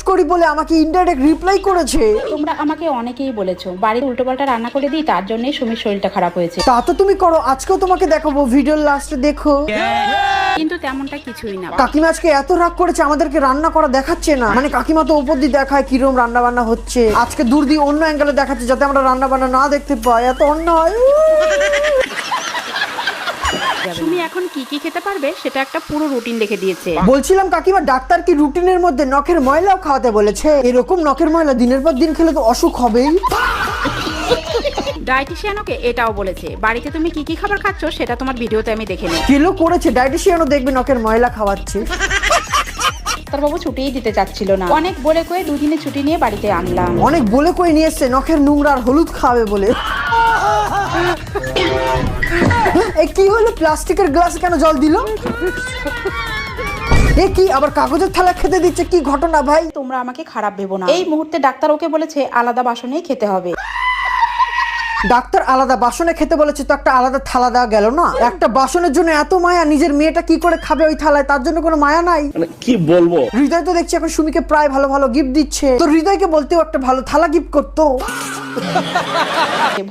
করি বলে আমাকে ইনডাইরেক্ট রিপ্লাই করেছে। তোমরা আমাকে অনেকেই বলেছো বাড়িতে উল্টোপাল্টা রান্না করে দিই, তার জন্যই সুমির শরীরটা খারাপ হয়েছে। তা তো তুমি করো, আজকেও তোমাকে দেখাবো, ভিডিওর লাস্টে দেখো। কিন্তু তেমনটা কিছুই না। কাকিমা আজকে এত রাগ করেছে, আমাদেরকে রান্না করা দেখাচ্ছে না। মানে কাকিমা তো উপর দিয়ে দেখায় কিরম রান্না বান্না হচ্ছে, আজকে দূর দিয়ে অন্য অ্যাঙ্গেলে দেখাচ্ছে যাতে আমরা রান্না বান্না না দেখতে পাই। এত অন্যায়। সুমি এখন কি কি খেতে পারবে সেটা একটা পুরো রুটিন লিখে দিয়েছে। বলছিলাম কাকিমা, ডাক্তার কি রুটিনের মধ্যে নখের ময়লাও খাওয়াতে বলেছে? এরকম নখের ময়লা দিনের পর দিন খেলে তো অসুখ হবেই। ডায়েটিশিয়ান ওকে এটাও বলেছে বাড়িতে তুমি কি কি খাবার খাচ্ছ সেটা তোমার ভিডিওতে আমি দেখে নিই। কিলো করেছে, ডায়েটিশিয়ানও দেখবে নখের ময়লা খাওয়াচ্ছে। তার বাবু ছুটিই দিতে চাচ্ছিল না, অনেক বলে কয়ে দুদিনে ছুটি নিয়ে বাড়িতে আনলাম। অনেক বলে কই নিয়ে এসছে নখের নোংরা আর হলুদ খাবে বলে। এই কি হলো, প্লাস্টিকের গ্লাসে কেন জল দিল? এ কি আবার কাগজের থালা খেতে দিচ্ছে, কি ঘটনা ভাই? তোমরা আমাকে খারাপ ভেবো না, এই মুহূর্তে ডাক্তার ওকে বলেছে আলাদা বাসনেই খেতে হবে। ডাক্তার আলাদা বাসনে খেতে বলেছে তো একটা আলাদা থালা দেওয়া গেল না? একটা বাসনের জন্য এত মায়া, নিজের মেয়েটা কি করে খাবে ওই থালায়, তার জন্য কোনো মায়া নাই? মানে কি বলবো। হৃদয় তো দেখছি এখন সুমিকে প্রায় ভালো ভালো গিফট দিচ্ছে, তো হৃদয়কে বলতেও একটা ভালো থালা গিফট করতো।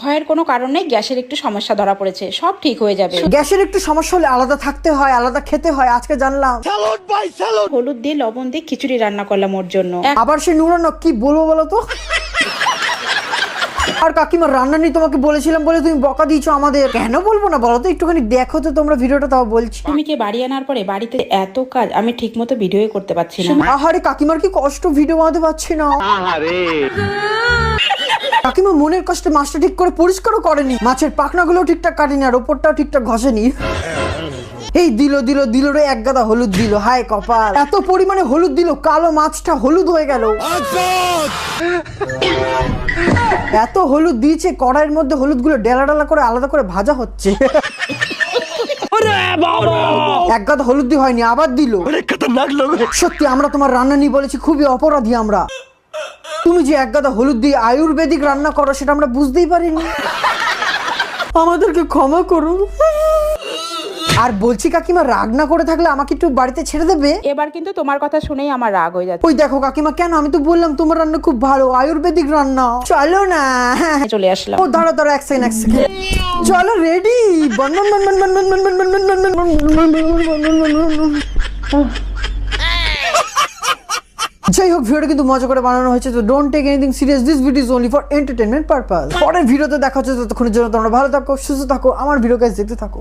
ভয়ের কোনো কারণ নেই, গ্যাসের একটু সমস্যা ধরা পড়েছে, সব ঠিক হয়ে যাবে। গ্যাসের একটু সমস্যা হলে আলাদা থাকতে হয়, আলাদা খেতে হয়, আজকে জানলাম। হলুদ দিয়ে লবণ দিয়ে খিচুড়ি রান্না করলাম ওর জন্য। আবার সে নুরানো, কি বলবো বলো তো? আর কাকিমা রান্না নিয়ে তোমাকে বলেছিলাম বলে তুমি বকা দিয়েছো আমাদের, কেন বলবো না বলো তো? একটুখানি দেখো তো তোমরা ভিডিওটা, তাও বলছি। সুমিকে বাড়ি আনার পরে বাড়িতে এত কাজ আমি ঠিক মতো ভিডিও করতে পারছি না। আহারে কাকিমার কি কষ্ট, ভিডিও বানাতে পারছি না। কাকিমা মনের কষ্টে মাছটা ঠিক করে পরিষ্কারও করেনি, মাছের পাখনাগুলো ঠিকঠাক কাটেনি, আর ওপরটাও ঠিকঠাক ঘষেনি। এই দিল দিল দিল রে এক গাদা হলুদ দিল, হায় কপাল, এত পরিমাণে হলুদ দিল কালো মাছটা হলুদ হয়ে গেল। এত হলুদ দিয়েছে কড়াইয়ের মধ্যে, হলুদগুলো ডেলা ডেলা করে আলাদা করে ভাজা হচ্ছে। এক গাদা হলুদ দিয়ে হয়নি, আবার দিল। সত্যি আমরা তোমার রান্না নিয়ে বলেছি, খুবই অপরাধী আমরা। তুমি যে এক গাদা হলুদ দিয়ে আয়ুর্বেদিক রান্না করো সেটা আমরা বুঝতেই পারিনি, আমাদেরকে ক্ষমা করো। আর বলছি কাকিমা, রাগ না করে থাকলে আমাকে একটু বাড়িতে ছেড়ে দেবে? এবার কিন্তু তোমার কথা শুনেই আমার রাগ হয়ে যাচ্ছে। ওই দেখো কাকিমা, কেন? আমি তো বললাম তোমার রান্না খুব ভালো, আয়ুর্বেদিক রান্না, চলো না। চলে আসলাম। ও দাঁড়া দাঁড়া, এক সেকেন্ড। চলো, রেডি। যাই হোক, ভিডিওটা কিন্তু মজা করে বানানো হয়েছে, তো don't take anything serious, this video is only for entertainment purpose. পরের ভিডিওতে দেখা হচ্ছে, ততক্ষণের জন্য তোমরা ভালো থাকো, সুস্থ থাকো, আমার ভিডিও কাজ দেখতে থাকো।